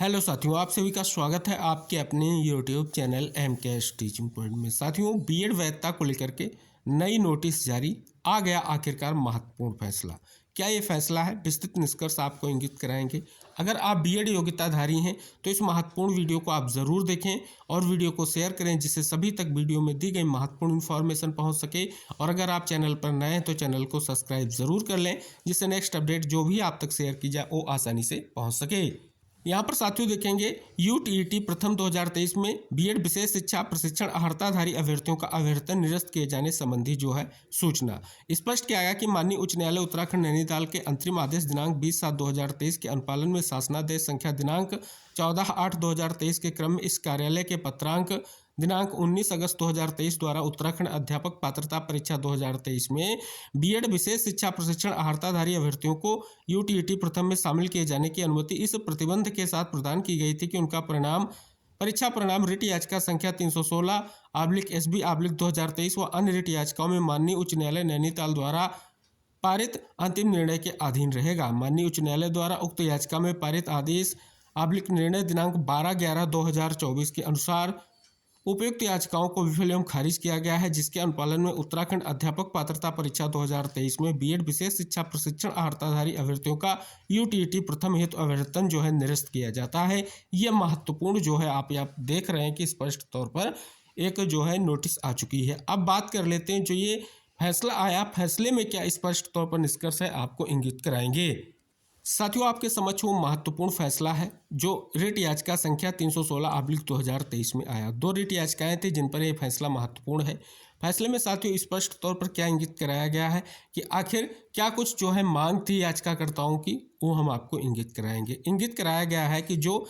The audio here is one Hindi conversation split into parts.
हेलो साथियों, आप सभी का स्वागत है आपके अपने YouTube channel MKS teaching point में। साथियों, बीएड वैधता को लेकर के नई नोटिस जारी आ गया। आखिरकार महत्वपूर्ण फैसला, क्या ये फैसला है? विस्तृत निष्कर्ष आपको इंगित कराएंगे। अगर आप बीएड योग्यताधारी हैं तो इस महत्वपूर्ण वीडियो को आप ज़रूर देखें और वीडियो को शेयर करें, जिससे सभी तक वीडियो में दी गई महत्वपूर्ण इन्फॉर्मेशन पहुंच सके। और अगर आप चैनल पर नए हैं तो चैनल को सब्सक्राइब ज़रूर कर लें, जिससे नेक्स्ट अपडेट जो भी आप तक शेयर की जाए वो आसानी से पहुँच सके। यहाँ पर साथियों देखेंगे, यूटीईटी प्रथम 2023 में बीएड विशेष शिक्षा प्रशिक्षण अर्हताधारी अभ्यर्थियों का अभ्यर्थन निरस्त किए जाने संबंधी जो है सूचना स्पष्ट किया गया कि माननीय उच्च न्यायालय उत्तराखंड नैनीताल के अंतरिम आदेश दिनांक 20/7/2023 के अनुपालन में शासनादेश संख्या दिनांक 14/8/2023 के क्रम में इस कार्यालय के पत्रांक दिनांक 19 अगस्त 2023 द्वारा उत्तराखंड अध्यापक पात्रता परीक्षा 2023 में बीएड विशेष शिक्षा प्रशिक्षण अर्हताधारी अभ्यर्थियों को यूटीईटी प्रथम में शामिल किए जाने की अनुमति इस प्रतिबंध के साथ प्रदान की गई थी कि उनका परीक्षा परिणाम रिट याचिका संख्या 316/SB/2023 व अन्य रिट याचिकाओं में माननीय उच्च न्यायालय नैनीताल द्वारा पारित अंतिम निर्णय के अधीन रहेगा। माननीय उच्च न्यायालय द्वारा उक्त याचिका में पारित आदेश निर्णय दिनांक 12/11/2024 के अनुसार उपयुक्त याचिकाओं को विफल एवं खारिज किया गया है, जिसके अनुपालन में उत्तराखंड अध्यापक पात्रता परीक्षा 2023 में बीएड विशेष शिक्षा प्रशिक्षण अर्हताधारी अभ्यर्थियों का यूटीईटी प्रथम हेतु अभ्यर्थन जो है निरस्त किया जाता है। यह महत्वपूर्ण जो है आप देख रहे हैं कि स्पष्ट तौर पर एक जो है नोटिस आ चुकी है। अब बात कर लेते हैं जो ये फैसला आया, फैसले में क्या स्पष्ट तौर पर निष्कर्ष है आपको इंगित कराएंगे। साथियों, आपके समक्ष वो महत्वपूर्ण फैसला है जो रिट याचिका संख्या 316/2023 में आया। 2 रिट याचिकाएं थी जिन पर यह फैसला महत्वपूर्ण है। फैसले में साथियों स्पष्ट तौर पर क्या इंगित कराया गया है कि आखिर क्या कुछ जो है मांग थी याचिकाकर्ताओं की, वो हम आपको इंगित कराएंगे। इंगित कराया गया है कि जो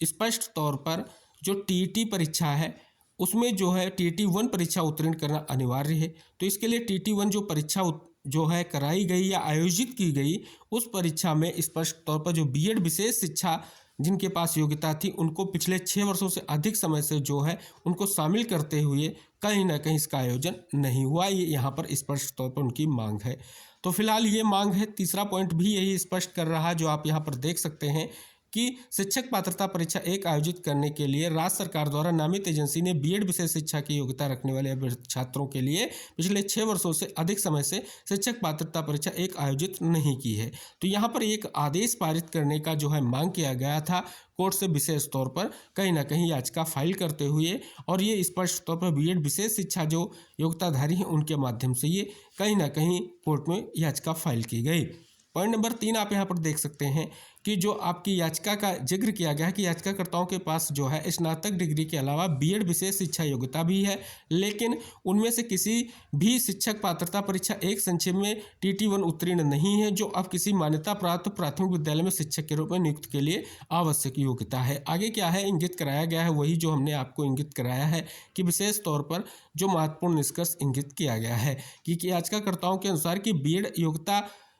स्पष्ट तौर पर जो टीईटी परीक्षा है उसमें जो है TT1 परीक्षा उत्तीर्ण करना अनिवार्य है। तो इसके लिए TT1 जो परीक्षा जो है कराई गई या आयोजित की गई, उस परीक्षा में स्पष्ट तौर पर जो बीएड विशेष शिक्षा जिनके पास योग्यता थी उनको पिछले 6 वर्षों से अधिक समय से जो है उनको शामिल करते हुए कहीं ना कहीं इसका आयोजन नहीं हुआ। ये यहाँ पर स्पष्ट तौर पर उनकी मांग है। तो फिलहाल ये मांग है। तीसरा पॉइंट भी यही स्पष्ट कर रहा है जो आप यहाँ पर देख सकते हैं कि शिक्षक पात्रता परीक्षा 1 आयोजित करने के लिए राज्य सरकार द्वारा नामित एजेंसी ने बीएड विशेष शिक्षा की योग्यता रखने वाले छात्रों के लिए पिछले 6 वर्षों से अधिक समय से शिक्षक पात्रता परीक्षा 1 आयोजित नहीं की है। तो यहाँ पर एक आदेश पारित करने का जो है मांग किया गया था कोर्ट से, विशेष तौर पर कहीं ना कहीं याचिका फाइल करते हुए, और ये स्पष्ट तौर पर बीएड विशेष शिक्षा जो योग्यताधारी हैं उनके माध्यम से ये कहीं ना कहीं कोर्ट में याचिका फाइल की गई। पॉइंट नंबर 3 आप यहाँ पर देख सकते हैं कि जो आपकी याचिका का जिक्र किया गया है कि याचिकाकर्ताओं के पास जो है स्नातक डिग्री के अलावा बीएड विशेष शिक्षा योग्यता भी है, लेकिन उनमें से किसी भी शिक्षक पात्रता परीक्षा 1 संक्षेप में TT1 उत्तीर्ण नहीं है, जो अब किसी मान्यता प्राप्त प्राथमिक विद्यालय में शिक्षक के रूप में नियुक्त के लिए आवश्यक योग्यता है। आगे क्या है इंगित कराया गया है, वही जो हमने आपको इंगित कराया है कि विशेष तौर पर जो महत्वपूर्ण निष्कर्ष इंगित किया गया है कि याचिकाकर्ताओं के अनुसार कि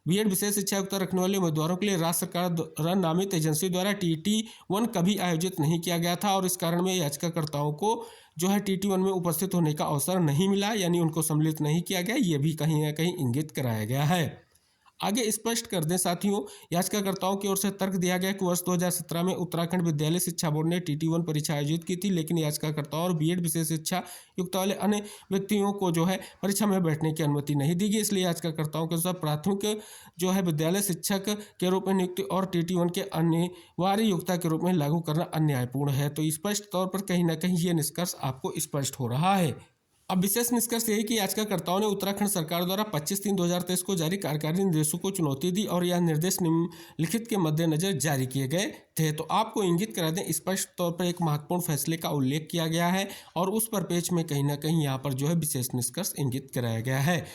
बीएड विशेष शिक्षा योग्यता रखने वाले उम्मीदवारों के लिए राज्य सरकार द्वारा नामित एजेंसी द्वारा TT1 कभी आयोजित नहीं किया गया था, और इस कारण में याचिकाकर्ताओं को जो है TT1 में उपस्थित होने का अवसर नहीं मिला, यानी उनको सम्मिलित नहीं किया गया। ये भी कहीं ना कहीं इंगित कराया गया है। आगे स्पष्ट कर दें साथियों, याचिकाकर्ताओं की ओर से तर्क दिया गया कि वर्ष 2017 में उत्तराखंड विद्यालय शिक्षा बोर्ड ने TT1 परीक्षा आयोजित की थी, लेकिन याचिकाकर्ताओं और बीएड विशेष शिक्षा युक्त वाले अन्य व्यक्तियों को जो है परीक्षा में बैठने की अनुमति नहीं दी गई। इसलिए याचिकाकर्ताओं के अनुसार प्राथमिक जो है विद्यालय शिक्षक के रूप में नियुक्ति और TT1 के अनिवार्य योग्यता के रूप में लागू करना अन्यायपूर्ण है। तो स्पष्ट तौर पर कहीं ना कहीं ये निष्कर्ष आपको स्पष्ट हो रहा है। अब विशेष निष्कर्ष यही कि याचिकाकर्ताओं ने उत्तराखंड सरकार द्वारा 25/3/2023 को जारी कार्यकारी निर्देशों को चुनौती दी और यह निर्देश निम्नलिखित के मद्देनजर जारी किए गए थे। तो आपको इंगित करा दें, स्पष्ट तौर पर एक महत्वपूर्ण फैसले का उल्लेख किया गया है और उस पर पेज में कहीं ना कहीं यहाँ पर जो है विशेष निष्कर्ष इंगित कराया गया है।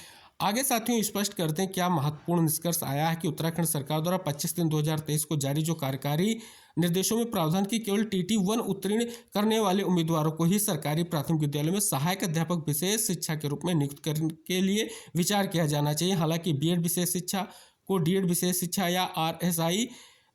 आगे साथियों स्पष्ट करते हैं क्या महत्वपूर्ण निष्कर्ष आया है कि उत्तराखंड सरकार द्वारा 25/3/2023 को जारी जो कार्यकारी निर्देशों में प्रावधान की केवल TT1 उत्तीर्ण करने वाले उम्मीदवारों को ही सरकारी प्राथमिक विद्यालय में सहायक अध्यापक विशेष शिक्षा के रूप में नियुक्त करने के लिए विचार किया जाना चाहिए। हालांकि बीएड विशेष शिक्षा को डीएड विशेष शिक्षा या RSI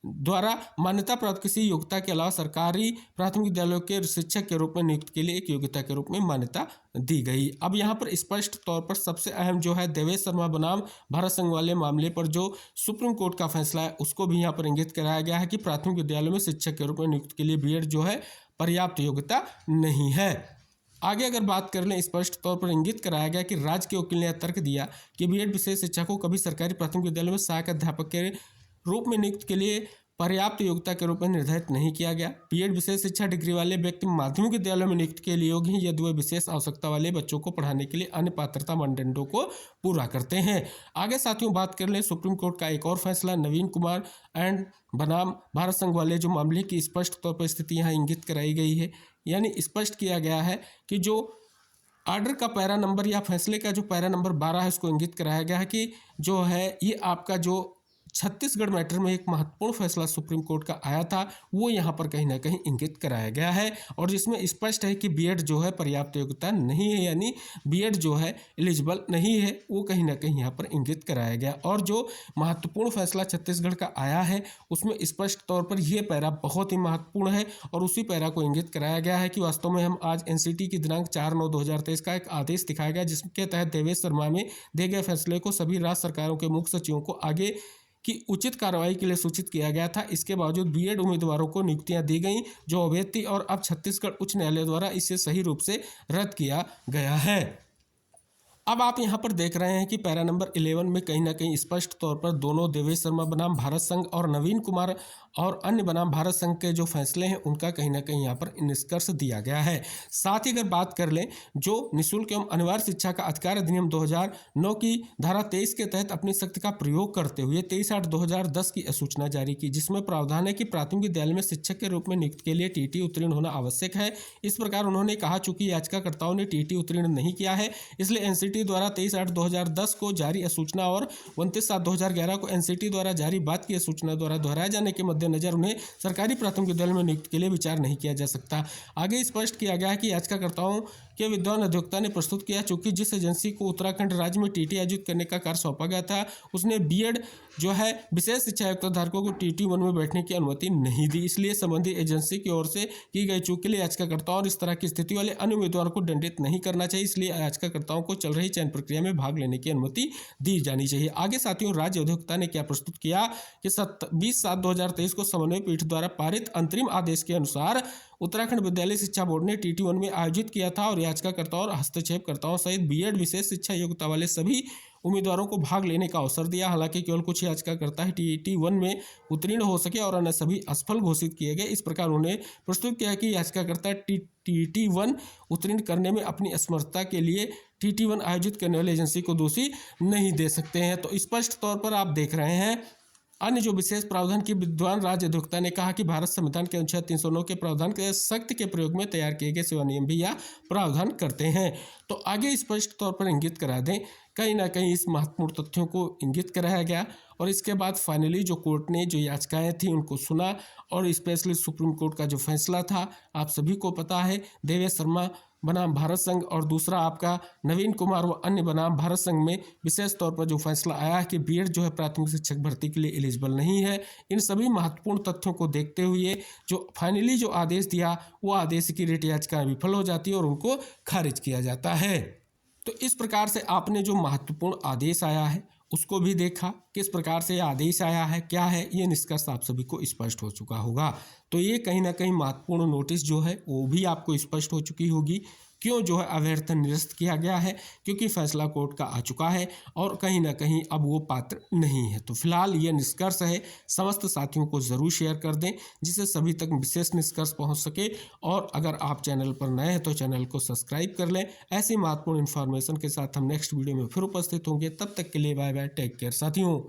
द्वारा मान्यता प्राप्त किसी योग्यता के अलावा सरकारी प्राथमिक विद्यालयों के शिक्षक के रूप में नियुक्त के लिए एक योग्यता के रूप में मान्यता दी गई। अब यहाँ पर स्पष्ट तौर पर सबसे अहम जो है देवेश शर्मा बनाम भारत संघ वाले मामले पर जो सुप्रीम कोर्ट का फैसला है उसको भी यहाँ पर इंगित कराया गया है कि प्राथमिक विद्यालयों में शिक्षक के रूप में नियुक्त के लिए बीएड जो है पर्याप्त योग्यता नहीं है। आगे अगर बात कर लें, स्पष्ट तौर पर इंगित कराया गया कि राज्य के वकील ने तर्क दिया कि बीएड विशेष शिक्षा को कभी सरकारी प्राथमिक विद्यालयों में सहायक अध्यापक के रूप में नियुक्त के लिए पर्याप्त योग्यता के रूप में निर्धारित नहीं किया गया। बीएड विशेष शिक्षा डिग्री वाले व्यक्ति माध्यमिक विद्यालयों में नियुक्त के लिए योग्य हैं यदि वे विशेष आवश्यकता वाले बच्चों को पढ़ाने के लिए अन्य पात्रता मानदंडों को पूरा करते हैं। आगे साथियों बात कर लें, सुप्रीम कोर्ट का एक और फैसला नवीन कुमार एंड बनाम भारत संघ वाले जो मामले की स्पष्ट तौर पर स्थिति यहाँ इंगित कराई गई है, यानी स्पष्ट किया गया है कि जो आर्डर का पैरा नंबर या फैसले का जो पैरा नंबर 12 है उसको इंगित कराया गया है कि जो है ये आपका जो छत्तीसगढ़ मैटर में एक महत्वपूर्ण फैसला सुप्रीम कोर्ट का आया था वो यहाँ पर कहीं ना कहीं इंगित कराया गया है और जिसमें स्पष्ट है कि बीएड जो है पर्याप्त योग्यता नहीं है, यानी बीएड जो है एलिजिबल नहीं है, वो कहीं ना कहीं यहाँ पर इंगित कराया गया। और जो महत्वपूर्ण फैसला छत्तीसगढ़ का आया है उसमें स्पष्ट तौर पर यह पैरा बहुत ही महत्वपूर्ण है और उसी पैरा को इंगित कराया गया है कि वास्तव में हम आज एनसीटी की दिनांक 4/9/2023 का एक आदेश दिखाया गया जिसके तहत देवेश शर्मा में दिए गए फैसले को सभी राज्य सरकारों के मुख्य सचिवों को आगे की उचित कार्रवाई के लिए सूचित किया गया था। इसके बावजूद बीएड उम्मीदवारों को नियुक्तियां दी गईं जो अवैध थी और अब छत्तीसगढ़ उच्च न्यायालय द्वारा इसे सही रूप से रद्द किया गया है। अब आप यहाँ पर देख रहे हैं कि पैरा नंबर 11 में कहीं ना कहीं स्पष्ट तौर पर दोनों देवेश शर्मा बनाम भारत संघ और नवीन कुमार और अन्य बनाम भारत संघ के जो फैसले हैं उनका कहीं ना कहीं यहाँ पर निष्कर्ष दिया गया है। साथ ही अगर बात कर लें, जो निःशुल्क एवं अनिवार्य शिक्षा का अधिकार अधिनियम 2009 की धारा 23 के तहत अपनी शक्ति का प्रयोग करते हुए 23/8/2010 की अधिसूचना जारी की जिसमें प्रावधान है कि प्राथमिक विद्यालय में शिक्षक के रूप में नियुक्त के लिए टीटी उत्तीर्ण होना आवश्यक है। इस प्रकार उन्होंने कहा चूंकि याचिकाकर्ताओं ने टीटी उत्तीर्ण नहीं किया है इसलिए एनसीटी द्वारा 23/8/2010 को जारी अधिसूचना और 29/7/2011 को एनसीटी द्वारा जारी बात की अधिसूचना द्वारा दोहराए जाने के मद्देनजर उन्हें सरकारी प्राथमिक विद्यालय में नियुक्त के लिए विचार नहीं किया जा सकता। आगे स्पष्ट किया गया है कि याचिकाकर्ताओं के विद्वान अधिवक्ता ने प्रस्तुत किया चूंकि जिस एजेंसी को उत्तराखंड राज्य में टीटी आयोजित करने का कार्य सौंपा गया था उसने बीएड जो है विशेष शिक्षा आयुक्त धारकों को टीटी 1 में बैठने की अनुमति नहीं दी, इसलिए संबंधित एजेंसी की ओर से की गई चूक के लिए याचिकाकर्ताओं और इस तरह की स्थिति वाले अन्य उम्मीदवारों को दंडित नहीं करना चाहिए, इसलिए याचिकाकर्ताओं को चल रही चयन प्रक्रिया में भाग लेने की अनुमति दी जानी चाहिए। आगे साथियों राज्य अधिवक्ता ने क्या प्रस्तुत किया कि 20/7/2023 को समन्वय पीठ द्वारा पारित अंतरिम आदेश के अनुसार उत्तराखंड विद्यालय शिक्षा बोर्ड ने टीटी 1 में आयोजित किया था और याचिकाकर्ताओं और हस्तक्षेपकर्ताओं सहित बीएड विशेष शिक्षा योग्यता वाले सभी उम्मीदवारों को भाग लेने का अवसर दिया। हालांकि केवल कुछ याचिकाकर्ता ही टीटी 1 में उत्तीर्ण हो सके और अन्य सभी असफल घोषित किए गए। इस प्रकार उन्होंने प्रस्तुत किया कि याचिकाकर्ता टीटी 1 उत्तीर्ण करने में अपनी असमर्थता के लिए टीटी 1 आयोजित करने वाली एजेंसी को दोषी नहीं दे सकते हैं। तो स्पष्ट तौर पर आप देख रहे हैं अन्य जो विशेष प्रावधान की विद्वान राज्य अधिवक्ता ने कहा कि भारत संविधान के अनुच्छेद 309 के प्रावधान के सख्त के प्रयोग में तैयार किए गए सेवा नियम भी यह प्रावधान करते हैं। तो आगे स्पष्ट तौर पर इंगित करा दें, कहीं ना कहीं इस महत्वपूर्ण तथ्यों को इंगित कराया गया और इसके बाद फाइनली जो कोर्ट ने जो याचिकाएं थी उनको सुना और स्पेशली सुप्रीम कोर्ट का जो फैसला था आप सभी को पता है, देवेश शर्मा बनाम भारत संघ और दूसरा आपका नवीन कुमार व अन्य बनाम भारत संघ में विशेष तौर पर जो फैसला आया है कि बीएड जो है प्राथमिक शिक्षक भर्ती के लिए एलिजिबल नहीं है। इन सभी महत्वपूर्ण तथ्यों को देखते हुए जो फाइनली जो आदेश दिया वो आदेश की रिट याचिका विफल हो जाती है और उनको खारिज किया जाता है। तो इस प्रकार से आपने जो महत्वपूर्ण आदेश आया है उसको भी देखा, किस प्रकार से यह आदेश आया है, क्या है, ये निष्कर्ष आप सभी को स्पष्ट हो चुका होगा। तो ये कहीं ना कहीं महत्वपूर्ण नोटिस जो है वो भी आपको स्पष्ट हो चुकी होगी क्यों जो है अव्यर्थ निरस्त किया गया है, क्योंकि फैसला कोर्ट का आ चुका है और कहीं ना कहीं अब वो पात्र नहीं है। तो फिलहाल ये निष्कर्ष है, समस्त साथियों को ज़रूर शेयर कर दें जिससे सभी तक विशेष निष्कर्ष पहुंच सके। और अगर आप चैनल पर नए हैं तो चैनल को सब्सक्राइब कर लें। ऐसी महत्वपूर्ण इन्फॉर्मेशन के साथ हम नेक्स्ट वीडियो में फिर उपस्थित होंगे, तब तक के लिए बाय बाय, टेक केयर साथियों।